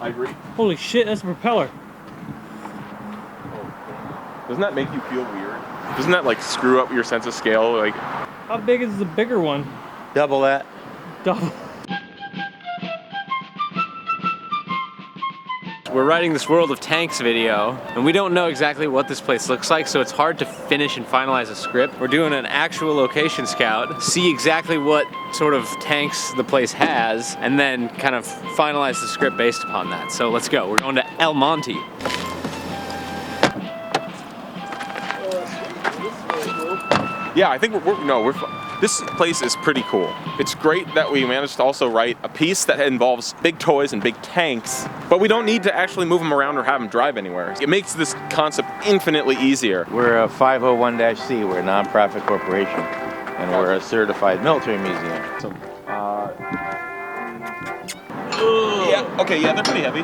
I agree. Holy shit, that's a propeller. Doesn't that make you feel weird? Doesn't that like screw up your sense of scale? Like, how big is the bigger one? Double that. Double. We're writing this World of Tanks video, and we don't know exactly what this place looks like, so it's hard to finish and finalize a script. We're doing an actual location scout, see exactly what sort of tanks the place has, and then kind of finalize the script based upon that. So let's go. We're going to El Monte. yeah, I think this place is pretty cool. It's great that we managed to also write a piece that involves big toys and big tanks, but we don't need to actually move them around or have them drive anywhere. It makes this concept infinitely easier. We're a 501-C. We're a nonprofit corporation, and we're a certified military museum. So, yeah, okay, yeah, they're pretty heavy.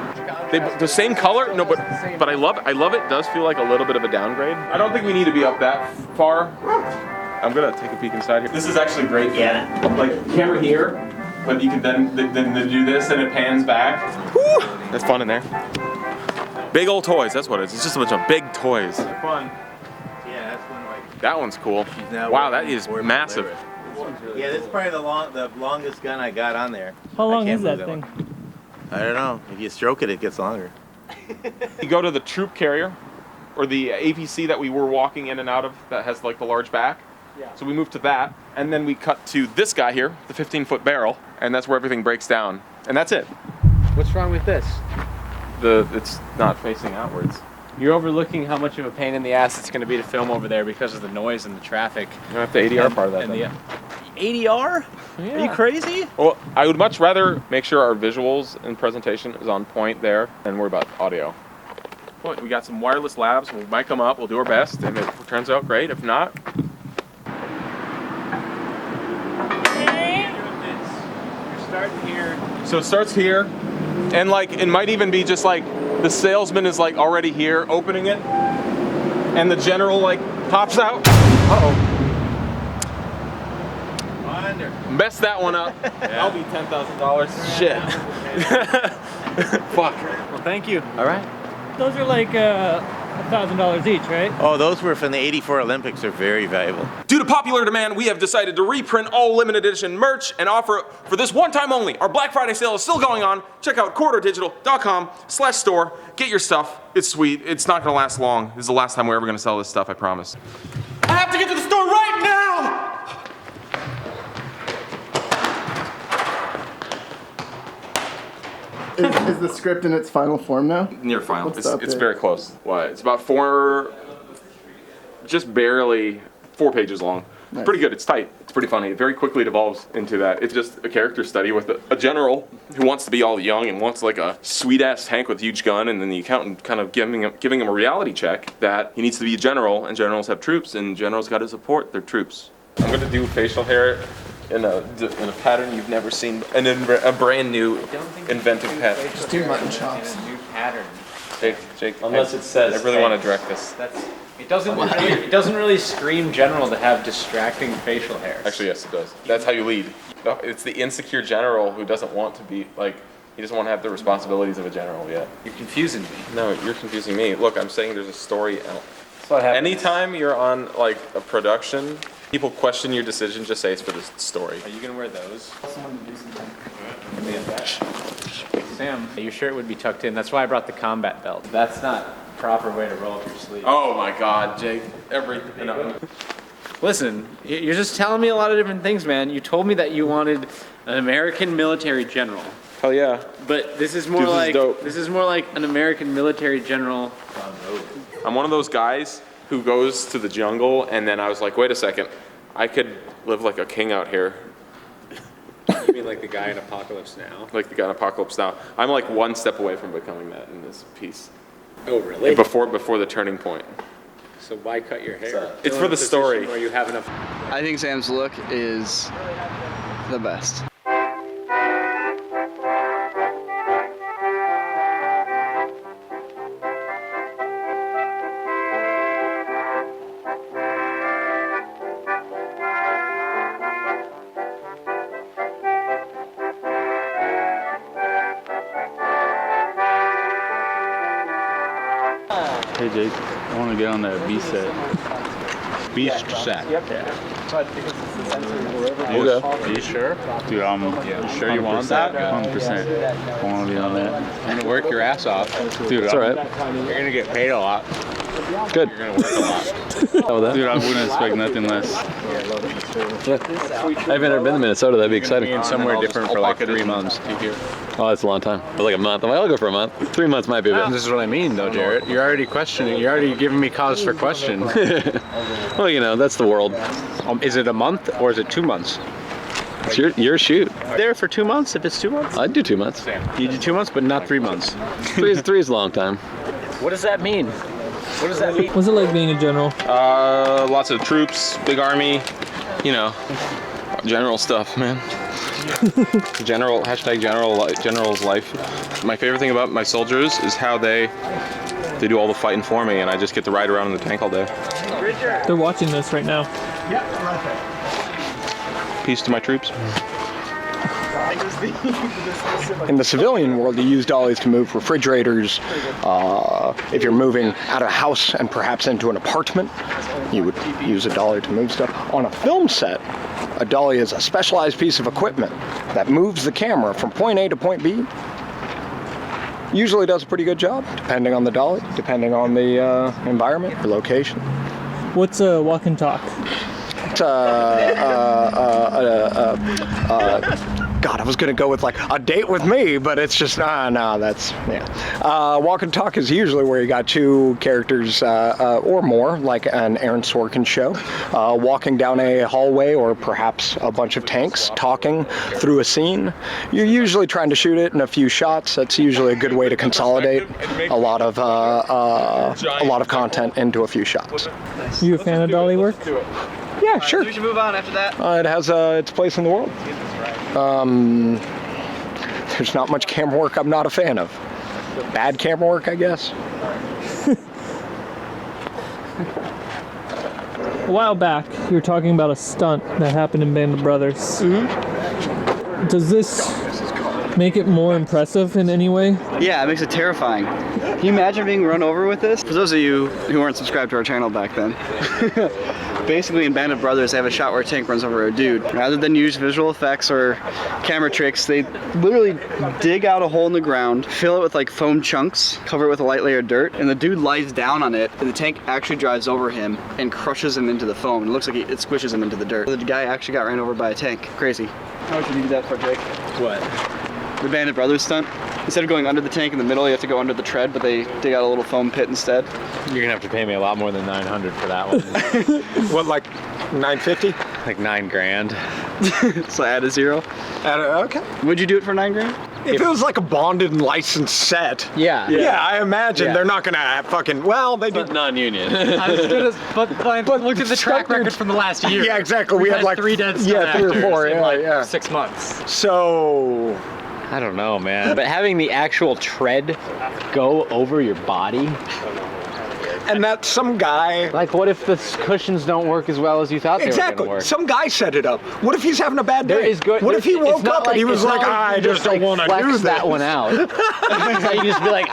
The same color, no, but I love it. It does feel like a little bit of a downgrade. I don't think we need to be up that far. I'm gonna take a peek inside here. This is actually great. Yeah. Like camera here, but you can then do this and it pans back. Woo! That's fun in there. Big old toys. That's what it is. It's just a bunch of big toys. They're fun. Yeah, that's one like. That one's cool. Wow, that is massive. Yeah, this is probably the longest gun I got on there. How long is that thing? I don't know. If you stroke it, it gets longer. You go to the troop carrier, or the APC that we were walking in and out of that has like the large back. Yeah. So we moved to that, and then we cut to this guy here, the 15-foot barrel, and that's where everything breaks down. And that's it. What's wrong with this? It's not facing outwards. You're overlooking how much of a pain in the ass it's going to be to film over there because of the noise and the traffic. You don't have the ADR part of that. ADR? Yeah. Are you crazy? Well, I would much rather make sure our visuals and presentation is on point there than worry about audio. Well, we got some wireless labs. We might come up. We'll do our best, and if it turns out great, if not. Starting here. So it starts here, and like it might even be just like the salesman is like already here opening it, and the general like pops out. Uh-oh. Messed that one up. Yeah. That'll be $10,000. Shit. Fuck. Well, thank you. All right. Those are like $1,000 each, right? Oh, those were from the '84 Olympics. They're very valuable. Due to popular demand, we have decided to reprint all limited edition merch and offer for this one time only. Our Black Friday sale is still going on. Check out corridordigital.com/store. Get your stuff. It's sweet. It's not gonna last long. This is the last time we're ever gonna sell this stuff, I promise. I have to get to the store right now! Is the script in its final form now? Near final. What's the It's update? very close. What? It's about just barely 4 pages long. Nice. Pretty good. It's tight. It's pretty funny. It very quickly devolves into that. It's just a character study with a general who wants to be all young and wants like a sweet ass tank with a huge gun, and then the accountant kind of giving him a reality check that he needs to be a general, and generals have troops, and generals got to support their troops. I'm gonna do facial hair in a pattern you've never seen, and in a brand new inventive pattern. Just do mutton chops. New pattern. Jake, Unless it says. I really want to direct this. It doesn't really scream general to have distracting facial hair. Actually, yes, it does. That's how you lead. No, it's the insecure general who doesn't want to be like. He doesn't want to have the responsibilities of a general yet. You're confusing me. No, you're confusing me. Look, I'm saying there's a story. That's what happens. Anytime you're on like a production, people question your decision. Just say it's for the story. Are you gonna wear those? Someone to do something. Sam, your shirt would be tucked in. That's why I brought the combat belt. That's not a proper way to roll up your sleeve. Oh my God, Jake! No. Listen, you're just telling me a lot of different things, man. You told me that you wanted an American military general. Hell yeah! But this is more Dude, this is more like an American military general on road. I'm one of those guys who goes to the jungle, and then I was like, wait a second, I could live like a king out here. You mean like the guy in Apocalypse Now? Like the guy in Apocalypse Now. I'm like one step away from becoming that in this piece. Oh, really? Before the turning point. So why cut your hair? It's for the story. Where you have enough. I think Sam's look is the best. Hey Jake, I want to get on that beast set. Beast set. We'll go. Are you sure? Dude, I'm Sure you want that? 100%. I want to be on that. You're gonna work your ass off. Dude, It's all right. You're gonna get paid a lot. Good. You're gonna work a lot. How about Dude, that? I wouldn't expect nothing less. I've never been to Minnesota. That'd be exciting. Being somewhere different for like 3 months. Oh, that's a long time. But like a month. I'm like, I'll go for a month. 3 months might be a bit. This is what I mean, though, Jarrett. You're already questioning. You're already giving me cause for question. Well, you know, that's the world. Is it a month or is it 2 months? It's your shoot. There for 2 months? If it's 2 months, I'd do 2 months. you do 2 months, but not 3 months. Three is a long time. What does that mean? What does that mean? What's it like being a general? Lots of troops, big army, you know, general stuff, man. General, hashtag general's life. My favorite thing about my soldiers is how they do all the fighting for me, and I just get to ride around in the tank all day. They're watching this right now. Peace to my troops. In the civilian world, you use dollies to move refrigerators. If you're moving out of a house and perhaps into an apartment, you would use a dolly to move stuff. On a film set, a dolly is a specialized piece of equipment that moves the camera from point A to point B. Usually does a pretty good job, depending on the dolly, depending on the environment or location. What's a walk and talk? God, I was gonna go with like a date with me, but it's just no. That's yeah. Walk and talk is usually where you got two characters or more, like an Aaron Sorkin show, walking down a hallway or perhaps a bunch of tanks talking through a scene. You're usually trying to shoot it in a few shots. That's usually a good way to consolidate a lot of content into a few shots. You a fan of dolly work? Yeah, sure. We should move on after that. It has its place in the world. There's not much camera work I'm not a fan of. Bad camera work, I guess. A while back, you were talking about a stunt that happened in Band of Brothers. Mm-hmm. Does this make it more impressive in any way? Yeah, it makes it terrifying. Can you imagine being run over with this? For those of you who weren't subscribed to our channel back then, basically in Band of Brothers, they have a shot where a tank runs over a dude. Rather than use visual effects or camera tricks, they literally dig out a hole in the ground, fill it with like foam chunks, cover it with a light layer of dirt, and the dude lies down on it, and the tank actually drives over him and crushes him into the foam. It looks like it squishes him into the dirt. The guy actually got ran over by a tank. Crazy. How much did you do that for, Jake? What? The Band of Brothers stunt. Instead of going under the tank in the middle, you have to go under the tread, but they dig out a little foam pit instead. You're gonna have to pay me a lot more than $900 for that one. What, like $950? Like $9 grand. So add a zero. Okay. Would you do it for $9 grand? If it was like a bonded and licensed set, Yeah. yeah, I imagine Yeah. they're not gonna fucking. Well, they do. Non-union. But look at the track record from the last year. Yeah, exactly. We had like 3 dead stunt yeah, 3 or actors 4. in Yeah, like yeah. 6 months. So I don't know, man. But having the actual tread go over your body, and that some guy. like what if the cushions don't work as well as you thought they were Exactly. gonna work? Some guy set it up. What if he's having a bad day? There is good. What if he it's woke not up and he was it's like, not I you just don't like, want to flex do this. that one out. So you just be like,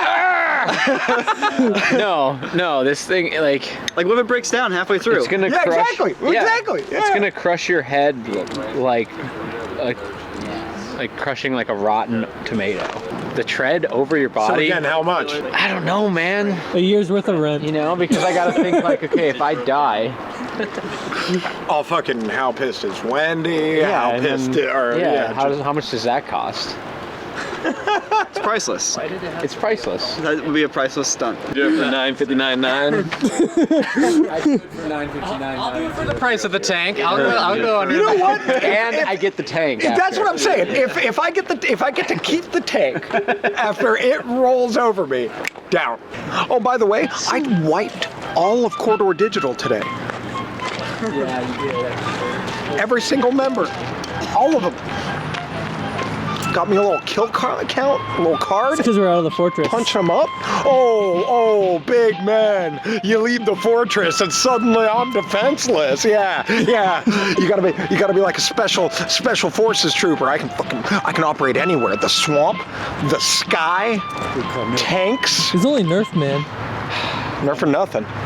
no, this thing like Like what if it breaks down halfway through? it's gonna Yeah, crush. exactly. Exactly. It's Yeah. gonna crush your head like crushing like a rotten tomato. The tread over your So body. again, how much? I don't know, man. A year's worth of rent. You know, because I gotta think like, okay, if I die, Oh, fucking! How pissed is Wendy? How and pissed? then, how much does that cost? It's priceless. It's priceless. That would be a priceless stunt. Do it for $959.9. I'll do it for the price of the tank. I'll go under. You know what? And I get the tank. That's after. what I'm saying. If I get to keep the tank after it rolls over me, down. Oh, by the way, I wiped all of Corridor Digital today. Yeah, you did. Every single member, all of them. Got me a little kill count, a little card. Because we're out of the fortress. Punch them up. Oh, big man! You leave the fortress and suddenly I'm defenseless. Yeah. You gotta be like a special forces trooper. I can operate anywhere. The swamp, the sky, tanks. He's only Nerf man. Not for nothing.